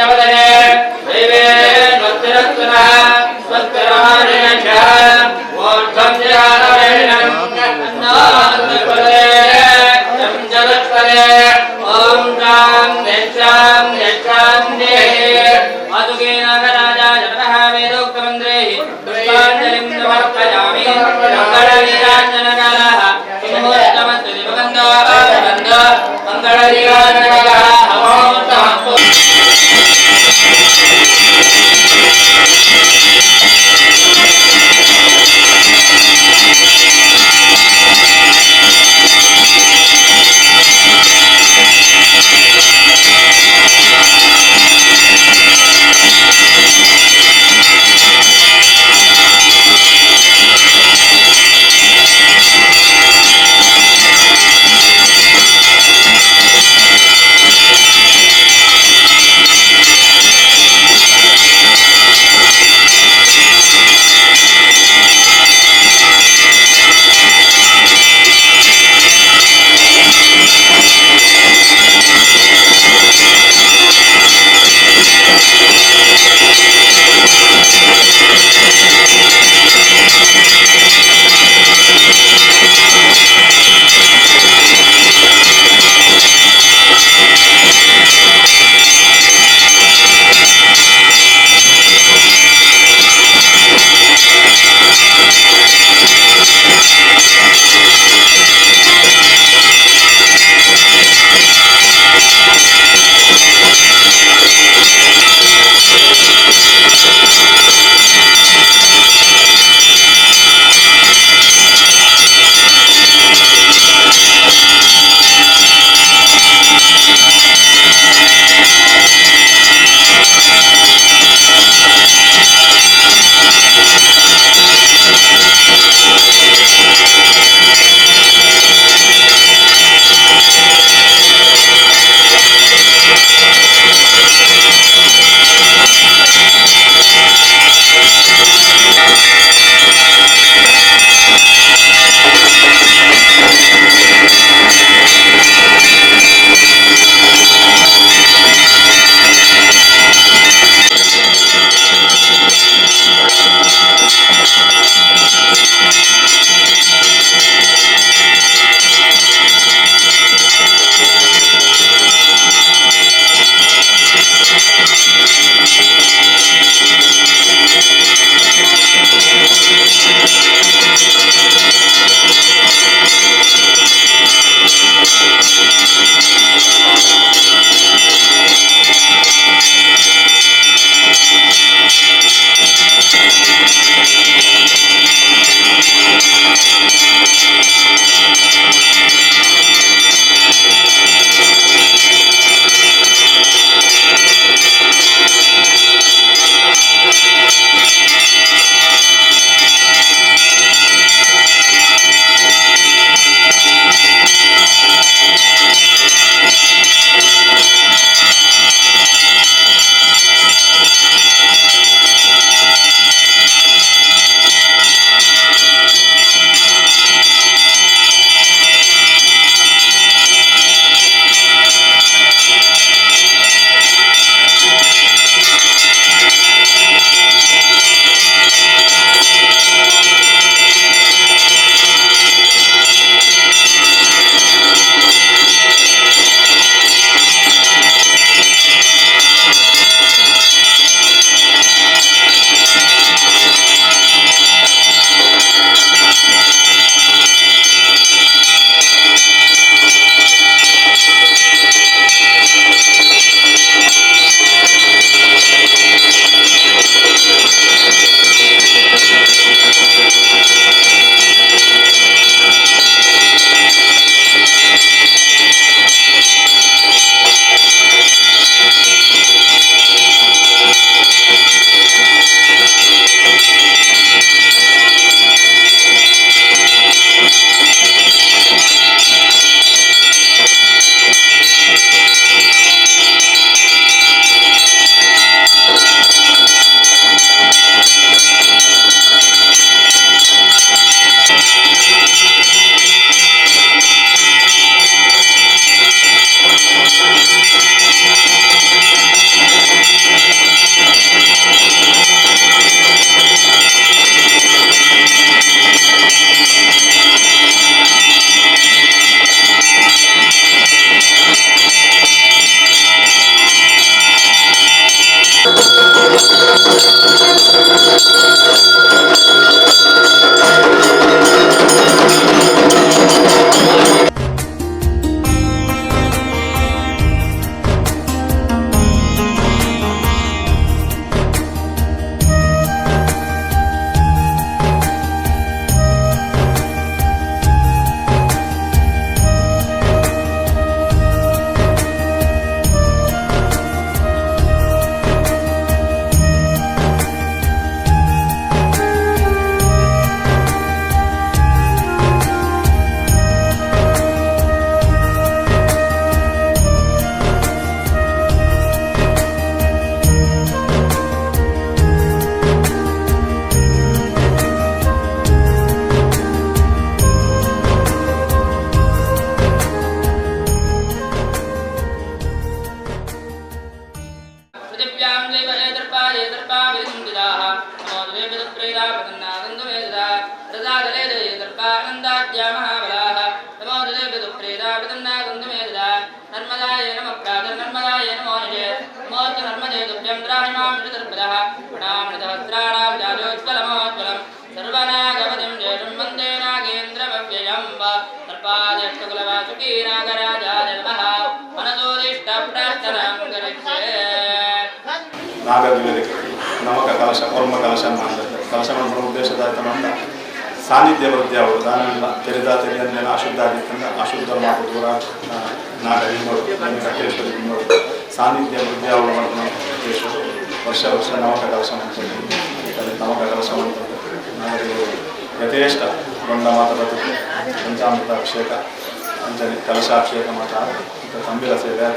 Om पादुके नागराजाय नमः वेदोक्तमन्त्रैः पुष्पाञ्जलिं समर्पयामि मङ्गलनीराञ्जनकालः मुहूर्तमस्तु दिवगन्धारबन्ध मङ्गलनीराञ्जनकालः मुहूर्तमस्तु ನಾಗದೇವರಿಗೆ ನಮಕ ಕಲಶ ಹೊರ್ಮ ಕಲಶ ಮಾಡ್ತಾರೆ. ಕಲಶ ಮಾಡುವ ಉದ್ದೇಶದಾಯಕ ಸಾನ್ನಿಧ್ಯ ವೃದ್ಧಿ ಅವರು ದಾನವಿಲ್ಲ ತೆರೆದ ಅಶುದ್ಧ ಆಗಿತ್ತಂದ್ರೆ ಅಶುದ್ಧ ಮಾತು ದೂರ ನಾಗ ಹಿಂಗೋರು ಕಟ್ಟೇಶ್ವರಿ ಹಿಂಗೋರು ಸಾನ್ನಿಧ್ಯ ವೃದ್ಧಿ ಅವರು ಉದ್ದೇಶ ವರ್ಷ ನಮಕ ಕಲಶ ಮಾಡ್ತಾರೆ. ನಮಕ ಕಲಶ ಮಾಡ್ತಾರೆ. ನಾಗದೇವರು ಯಥೇಷ್ಟ ಗೊಂಡ ಮಾತ ಬದುಕು ಪಂಚಾಮೃತ ಅಭಿಷೇಕ ಅಂಚನೆ ಕಲಶಾಭಿಷೇಕ ಮಾತ ತಂಬಿಲ ಸೇವೆ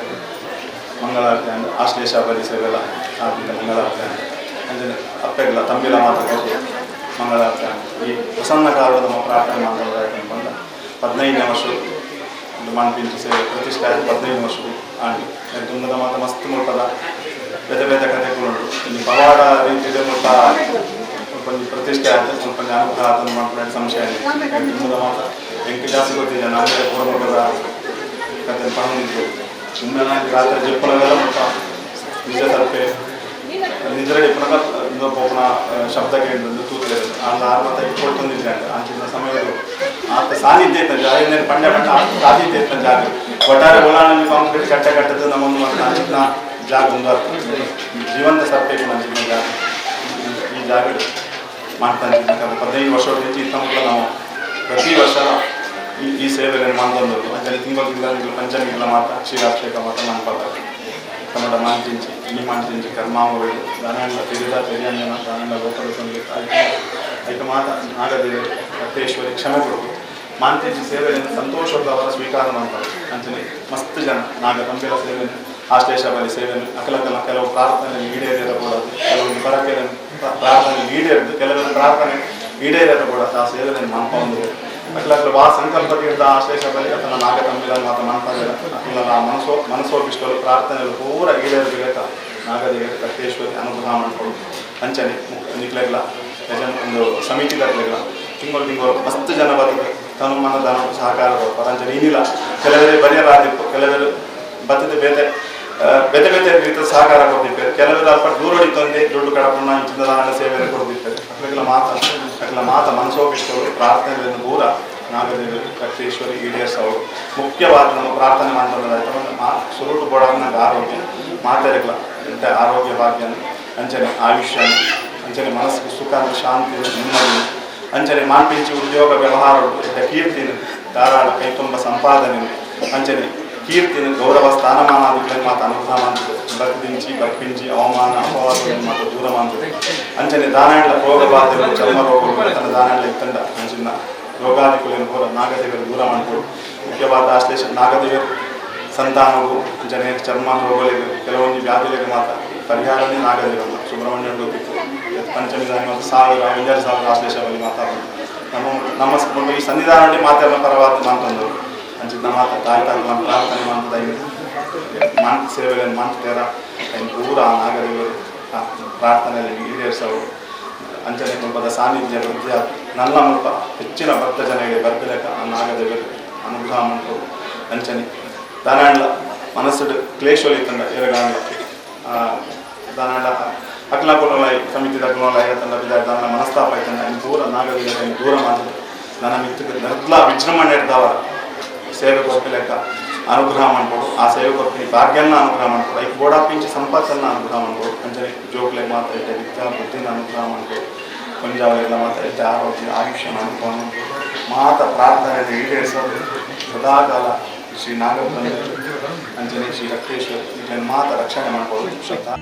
ಮಂಗಳಾರತಿ ಅಂದರೆ ಆಶ್ಲೇಷ ಬಲಿ ಸೇವೆಲ್ಲ ಆರ್ಥಿಕ ಮಂಗಳಾರತಿ ಅಂಜನೆ ಅಪ್ಪೆಲ್ಲ ತಂಬಿಲ ಮಾತಾಡೋದು ಮಂಗಳಾರತಿ ಈ ಪ್ರಸನ್ನ ಕಾಲದ ನಮ್ಮ ಪ್ರಾರ್ಥನೆ ಮಾತಾಡೋದಾಯ್ತಂದ 15ನೇ ವರ್ಷ ಒಂದು ಮಣ್ಪಿಂಚು ಸೇವೆ ಪ್ರತಿಷ್ಠೆ 15 ವರ್ಷ ಆಗಿ ತುಂಗದ ಮಾತ ಮಸ್ತ್ ಮುಟ್ಟದ ಬೇತೆ ಬೇತೆ ಕಥೆಗಳುಂಟು ಇಲ್ಲಿ ಪವಾಡ ರೀತಿಯ ಮುಟ್ಟ ಕೊಂಚ ಪ್ರತಿಷ್ಠೆ ಆಯ್ತು ಸ್ವಲ್ಪ ಅನುಗ್ರಹ ಅದನ್ನು ಮಾಡ್ಕೊಂಡು ಸಂಶಯ ತುಂಗದ ಮಾತ ಎಂಟು ಜಾಸ್ತಿ ಗೊತ್ತಿದೆ ನಾವೇ ಪೂರ್ವದ ಕಥೆ ಪಡೆದಿದ್ದು ಸುಮ್ಮನೆ ರಾತ್ರಿ ಜಪ್ಪಲವೆಲ್ಲ ಮುಟ್ಟ ನಿಜ ತಲುಪೆ ನಿದ್ರೆ ಪುನಃ ಪೋಪನ ಶಬ್ದ ಕೇಳಿದ್ದು ತೂತಲೆ ಅಲ್ಲಿ 60 ಇಟ್ಕೊಳ್ತಂದಿದ್ದೆ ಅಂಚಿನ ಸಮಯದಲ್ಲಿ ಆತ ಸಾನ್ನಿಧ್ಯ ಇತ್ತ ಜಾಗ ಪಂಡ ಪಂಡ ಸಾನ್ನಿಧ್ಯ ಇತ್ತ ಜಾಗ ಒಟ್ಟಾರೆ ಓಲಾಣಿ ಕಾಂಕ್ರೀಟ್ ಕಟ್ಟದ್ದು ನಮ್ಮೊಂದು ಮತ್ತು ಅಂಚಿನ ಜಾಗ ಒಂದು ಜೀವಂತ ಸರ್ಪೇಕು ಅಂಚಿನ ಜಾಗ ಈ ಜಾಗ ಮಾಡ್ತಾನೆ 15 ವರ್ಷದ ಹೆಚ್ಚು ಇತ್ತ ನಾವು ಪ್ರತಿ ವರ್ಷ ಈ ಸೇವೆಗಳನ್ನು ಮಾಡ್ಕೊಂಡು ಅಂಚನೆ ತಿಂಗಳು ಪಂಚಮಿಗಳ ಮಾತ ಕ್ಷೀರಾಭಿಷೇಕ ಮಾತ ಮಾಡ್ಕೊಳ್ತಾರೆ. ಕನ್ನಡ ಮಾಂತಿಂಚಿ ಈ ಮಾಂತಿಂಚಿ ಕರ್ಮಾವಳಿ ದಾನಂಡ ತೆರೆದ ತೆರೆಯಂಜನ ದಾನಂಡ ಗೋಪಾಲಸ್ವಾಮಿ ಐಕ ಮಾತ ನಾಗದೇವಿ ಕಟ್ಟೇಶ್ವರಿ ಕ್ಷಮೆ ಕೊಡು ಮಾಂತಿಂಚಿ ಸೇವೆಯನ್ನು ಸಂತೋಷದವರ ಸ್ವೀಕಾರ ಮಾಡ್ತಾರೆ. ಅಂಚನೆ ಮಸ್ತ್ ಜನ ನಾಗ ತಂಬಿಲ ಸೇವೆಯನ್ನು ಆಶ್ಲೇಷ ಬಲಿ ಸೇವೆಯನ್ನು ಅಕಲಕಲ ಕೆಲವು ಪ್ರಾರ್ಥನೆ ಈಡೇರಿರಬಹುದು, ಕೆಲವು ಬರಕೆ ಪ್ರಾರ್ಥನೆ ಈಡೇರಿದ್ದು, ಕೆಲವರ ಪ್ರಾರ್ಥನೆ ಈಡೇರಿರಬಹುದು. ಆ ಸೇವೆಯನ್ನು ಮಾಡ್ಕೊಂಡು ಅಟ್ಲಟ್ಲ ಬಾ ಸಂಕಲ್ಪದಿಂದ ಆಶ್ಲೇಷ ಬಲಿ ಅಥವಾ ನಾಗ ತಂಬಿಲ ಮಾತ ಮಾಡ್ತಾರೆ. ಅಟ್ಲ ಮನಸ್ಸೋಪಿಷ್ಟಲು ಪ್ರಾರ್ಥನೆಗಳು ಪೂರ ಈಡೇರಬೇಕ ನಾಗದೇವಿ ಕಟ್ಟೇಶ್ವರಿ ಅನುಗ್ರಹ ಮಾಡ್ಕೊಂಡು ಅಂಚನೆ ನಿಕ್ಲೆಗ್ಲ ಒಂದು ಸಮಿತಿ ತರಲೆಗ್ಲ ತಿಂಗಳು ಮಸ್ತ್ ಜನ ಬರ್ತದೆ ತನು ಮನ ದಾನ ಸಹಕಾರ ಕೊಡ್ತಾರೆ. ಅಂಚನೆ ಏನಿಲ್ಲ ಕೆಲವರೇ ಬರೆಯಲಾದಿತ್ತು, ಕೆಲವರು ಬರ್ತದೆ ಬೇತೆ ಬೇತೆ ಬೇತೆ ರೀತಿಯ ಸಹಕಾರ ಕೊಡ್ತಿರ್ತಾರೆ. ಕೆಲವರು ಅಲ್ಪ ದೂರಡಿ ತಂದೆ ದುಡ್ಡು ಕಡಪಣ್ಣ ಇಂಚಿನ ದಾನ ಸೇವೆಯನ್ನು ಕೊಡ್ತಿರ್ತಾರೆ. ಅಟ್ಲ ಮಾತ ಮನಸ್ಸೋಪಿಷ್ಟವರು ಪ್ರಾರ್ಥನೆಯನ್ನು ದೂರ ನಾಗದೇವಿ ಕಟ್ಟೇಶ್ವರಿ ಈಡೇರಿಸೋರು ಮುಖ್ಯವಾದ ನಮ್ಮ ಪ್ರಾರ್ಥನೆ ಮಾಡೋದಾಯ್ತು. ಸುರುಟು ಕೊಡೋದು ನಂಗೆ ಆರೋಗ್ಯ ಮಾತೆರೆಗಳ ಎಂಥ ಆರೋಗ್ಯ ಭಾಗ್ಯ ಅಂಚನೆ ಆಯುಷ್ಯ ಅಂಚನೆ ಮನಸ್ಸಿಗೆ ಸುಖ ಶಾಂತಿ ನೆಮ್ಮದಿ ಅಂಚನೆ ಮಾನ್ಪಿಂಚಿ ಉದ್ಯೋಗ ವ್ಯವಹಾರ ಕೀರ್ತಿನ ಧಾರಾಳ ಕೈತುಂಬ ಸಂಪಾದನೆ ಅಂಚನೆ ಕೀರ್ತಿನ ಗೌರವ ಸ್ಥಾನಮಾನಾದಿಗಳನ್ನು ಮಾತು ಅನುಗ್ರಹ ಮಾಡ್ತದೆ. ಬರ್ದಿಂಚಿ ಬರ್ಪಿಂಚಿ ಅವಮಾನ ಅಪವಾದಗಳನ್ನು ಮಾತು ದೂರ ಮಾಡ್ತದೆ. ಅಂಚನೆ ದಾನಾಂಡ ರೋಗ ಬಾಧೆಗಳು ಚರ್ಮ ರೋಗಗಳು ತನ್ನ ದಾನಾಂಡ ಇತ್ತಂಡ ಅಂಚಿನ ರೋಗಾದಿಗಳನ್ನು ಕೂಡ ನಾಗದೇವರು ದೂರ ಮಾಡಿಕೊಡು. ಮುಖ್ಯವಾದ ಆಶ್ಲೇಷ ನಾಗದೇವರು ಸಂತಾನವು ಅಂಚನೆ ಚರ್ಮ ರೋಗಗಳಿಗೆ ಕೆಲವೊಂದು ವ್ಯಾಧಿಗಳಿಗೆ ಮಾತ್ರ ಪರಿಹಾರನೇ ನಾಗದೇವರು. ಸುಬ್ರಹ್ಮಣ್ಯ ಗೊತ್ತಿತ್ತು ಪಂಚಮಿ ದಾನಿ ಮತ್ತು 1000 ಆಶ್ಲೇಷ ಬಳಿ ಮಾತಾಡೋದು ನಮ್ಮ ಈ ಸನ್ನಿಧಾನದಲ್ಲಿ ಮಾತಾಡೋ ಪರವಾದ ಮಾತಂದರು ಅಂಚಿನ ಮಾತ ತಾಯಿ ನಮ್ಮ ಪ್ರಾರ್ಥನೆ ಮಾಡ್ತದ ಮಾಂತ ಸೇವೆಗಳನ್ನು ಮಾಡ್ತಾರ ಪೂರ ನಾಗದೇವರು ಪ್ರಾರ್ಥನೆಯಲ್ಲಿ ಈಡೇರಿಸೋರು ಅಂಚನೆ ಮುಲ್ಪದ ಸಾನ್ನಿಧ್ಯ ವೃದ್ಧಿಯ ನನ್ನ ಮುಲ್ಪ ಹೆಚ್ಚಿನ ಭಕ್ತ ಜನರಿಗೆ ಬರ್ಬೇಕ ಆ ನಾಗದೇವರು ಅನುಗ್ರಹ ಮಾಡ್ತಾರೆ. ಅಂಚನೆ ದಾನಾಂಡ ಮನಸ್ಸು ಕ್ಲೇಶೋಲಿ ತಂಡ ಎರಗಾಂಡ ದಾನಾಂಡ ಅಕ್ಲಾಪುರलाई దగ్గర అయ్యతన్న దాని మనస్తాಪ అయితే ఆయన దూర నాగలిగే దూరం అని ನನ್ನ ಮಿತ್ರಕ್ಕೆ ಎಲ್ಲ ವಿಜೃಂಭಣೆ ಇರ್ತಾವ ಸೇವೆ ಕೊಟ್ಟು ಲೆಕ್ಕ ಅನುಗ್ರಹ ಮಾಡ್ಬೋದು ಆ ಸೇವೆ ಕೊಡ್ತೀನಿ ಭಾಗ್ಯನ ಅನುಗ್ರಹ ಮಾಡ್ಬೋದು ಈಗ ಗೋಡಾಪಿಂಚಿ ಸಂಪತ್ತನ್ನು ಅನುಗ್ರಹ ಮಾಡ್ಬೋದು ಅಂಜನೆ ಜೋಕ್ಲೆ ಮಾತಾಡಿದ್ದೆ ವಿದ್ಯಾ ಬುದ್ಧಿನ ಅನುಗ್ರಹ ಮಾಡ್ಬೋದು ಕೊಂಜಾವರೆಲ್ಲ ಮಾತಾಡಿದ್ದೆ ಆರೋಗ್ಯ ಆಯುಷ್ಯ ಅನುಗ್ರಹ ಮಾಡ್ಬೋದು ಮಾತ ಪ್ರಾರ್ಥನೆ ಈಡೇರಿಸೋದು ಸದಾಕಾಲ ಶ್ರೀ ನಾಗಬ್ರಹ್ಮ ಅಂಜನೆ ಶ್ರೀ ರಕ್ತೇಶ್ವರ ಇದನ್ನು ಮಾತ ರಕ್ಷಣೆ ಮಾಡ್ಬೋದು ಶ್ರದ್ಧಾ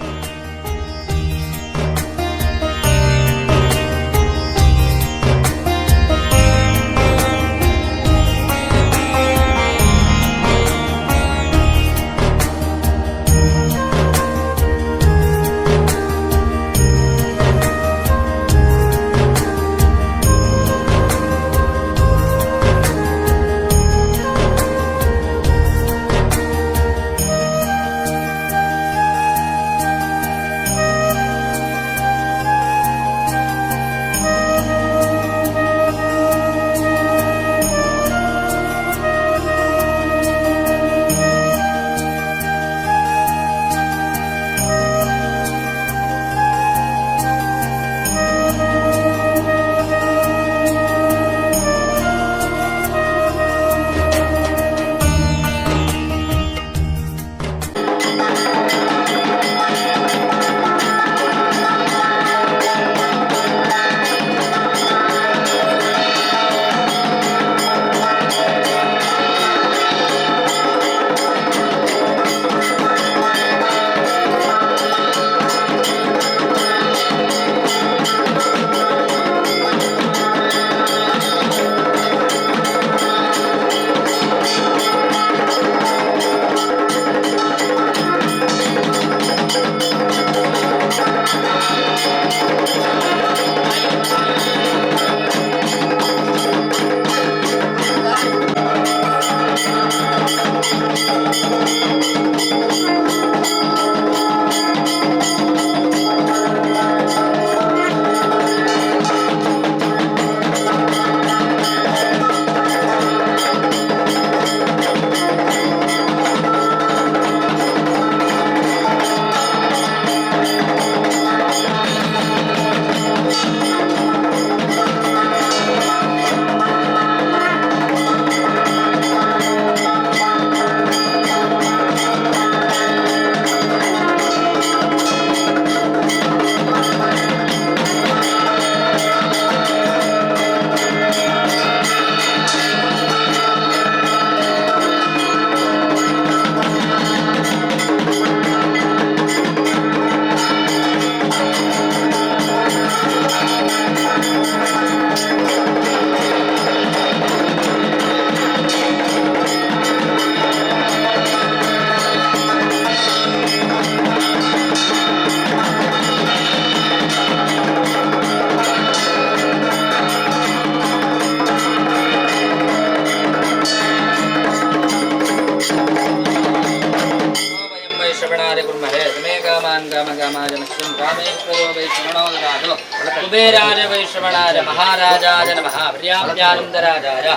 कुबेराज वैश्रवणाय महाराजाय नमः प्रियानंदराजाय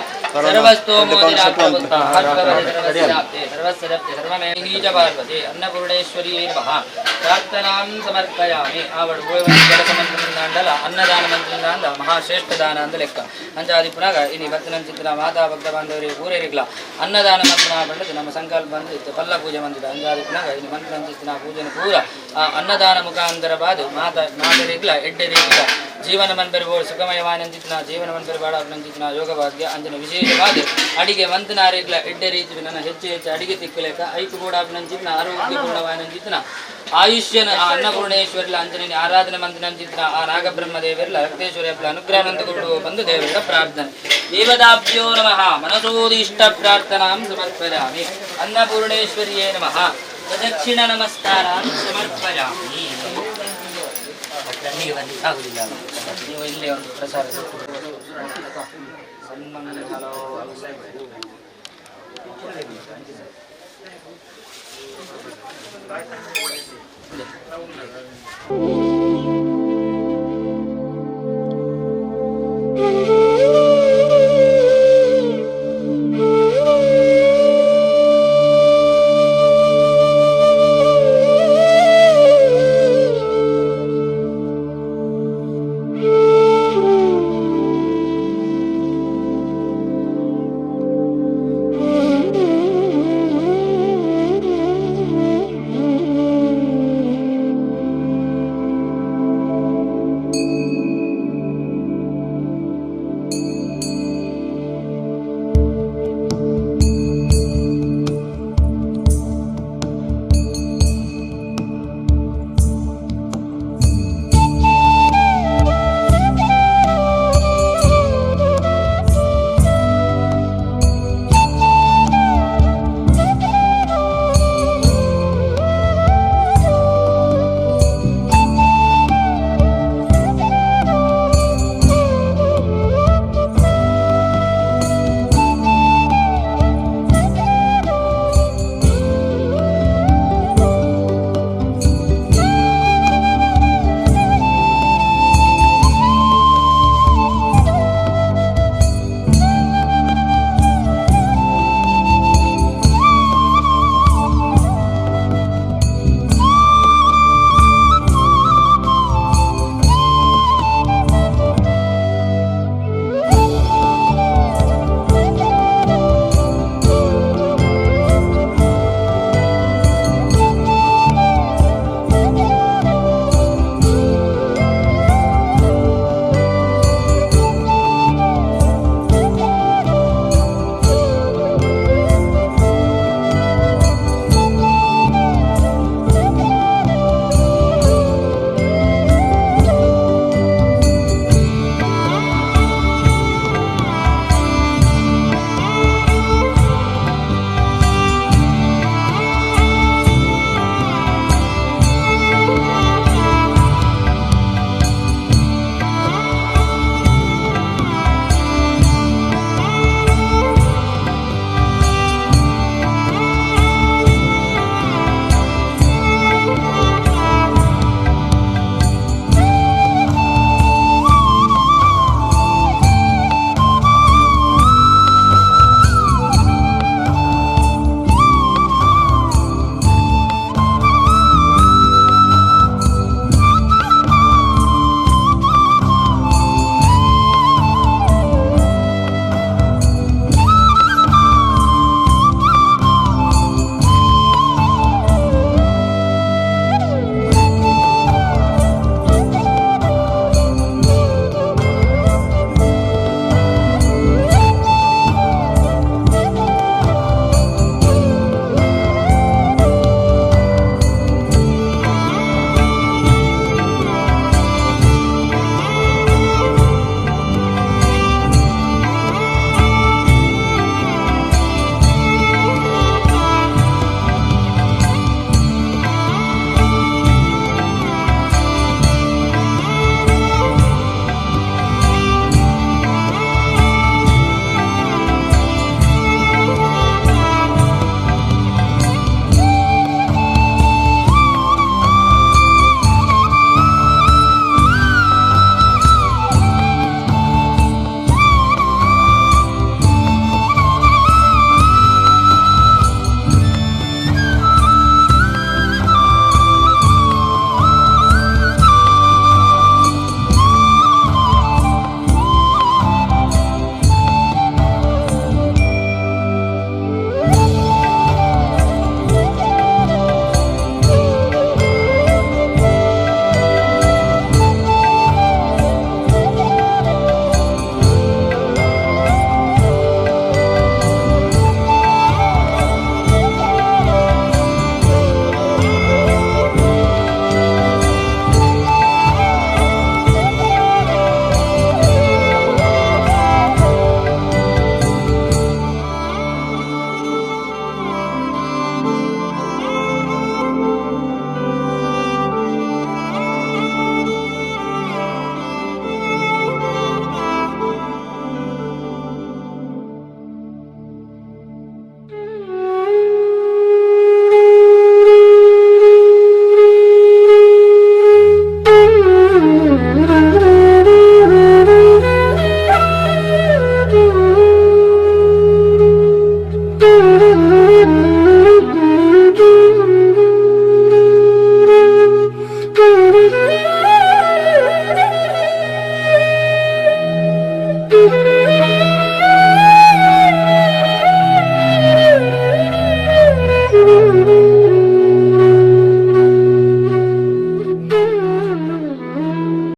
सर्वस्य पार्वती अन्नपूर्णेश्वरी नमः प्रार्थनां समर्पयामि जलसमंत्रिंदांडल अन्नदान मंत्रिंदांड महाश्रेष्ठ दान अंद ಲೆಕ್ಕ ಅಂಚಾದಿ ಪುನಗ ಇನಿ ಭಕ್ತನ ಚಿತ್ರ ಮಾತಾ ಭಕ್ತ ಬಾಂಧವರಿಗೆ ಪೂರೈರಿಕ್ಲ ಅನ್ನದಾನ ಮಂತ್ರ ಪಂಡಿತ ನಮ್ಮ ಸಂಕಲ್ಪ ಬಂದಿತ್ತು ಪಲ್ಲ ಪೂಜೆ ಬಂದಿದೆ ಅಂಚಾದಿ ಪುನಗ ಇನಿ ಮಂತ್ರ ಚಿತ್ರ ಪೂಜೆನ ಪೂರ ಅನ್ನದಾನ ಮುಖಾಂತರ ಬಾದು ಮಾತರಿಕ್ಲ ಎಡ್ಡೆರಿಕ್ಲ ಜೀವನ ಮನ್ಬೆರಬೋಳು ಸುಖಮಯವಾನಂದಿತ್ನ ಜೀವನ ಮನ್ಬೆರಬಾಡ ಅಭಿನಂದಿತ್ನ ಯೋಗ ಭಾಗ್ಯ ಅಂಜನ ವಿಶೇಷವಾದ ಅಡಿಗೆ ಮಂತನಾರಿಕ್ಲ ಎಡ್ಡೆ ರೀತಿ ನನ್ನ ಹೆಚ್ಚು ಹೆಚ್ಚು ಅಡಿಗೆ ತಿಕ್ಕಲೇಕ ಐಕು ಕೂಡ ಅಭಿನಂದಿತ್ನ ಆರೋಗ್ಯಪೂರ್ಣವಾನಂದಿತ್ನ ಆಯುಷ್ಯನ ಅನ್ನಪೂರ್ಣೇಶ್ವರಿಲ ಅಂಜನೇಯ ಆರಾಧನೆ ಮಂತ್ರಿನಂದಿತ್ನ ಆ ನಾಗಬ್ರಹ್ಮದೇವರಿಲ ರಕ್ತೇಶ್ವರಿ ಹಬ್ಬ ಅನುಗ್ರಹವಂತ ಕೊಡುವ ಬಂದು ದೇವರ ಪ್ರಾರ್ಥನೆ ದೇವತಾಭ್ಯೋ ನಮಃ ಮನಸೋದಿಷ್ಟ ಪ್ರಾರ್ಥನಾಂ ಸಮರ್ಪಯಾಮಿ ಅನ್ನಪೂರ್ಣೇಶ್ವರಿಯೇ ನಮಃ ಪ್ರದಕ್ಷಿಣ ನಮಸ್ಕಾರಾಂ ಸಮರ್ಪಯಾಮಿ ಕಣ್ಣಿಗೆ ಬಂದು ಆಗುದಿಲ್ಲ ನೀವು ಇಲ್ಲಿ ಒಂದು ಪ್ರಸಾದ ಸನ್ಮಾನ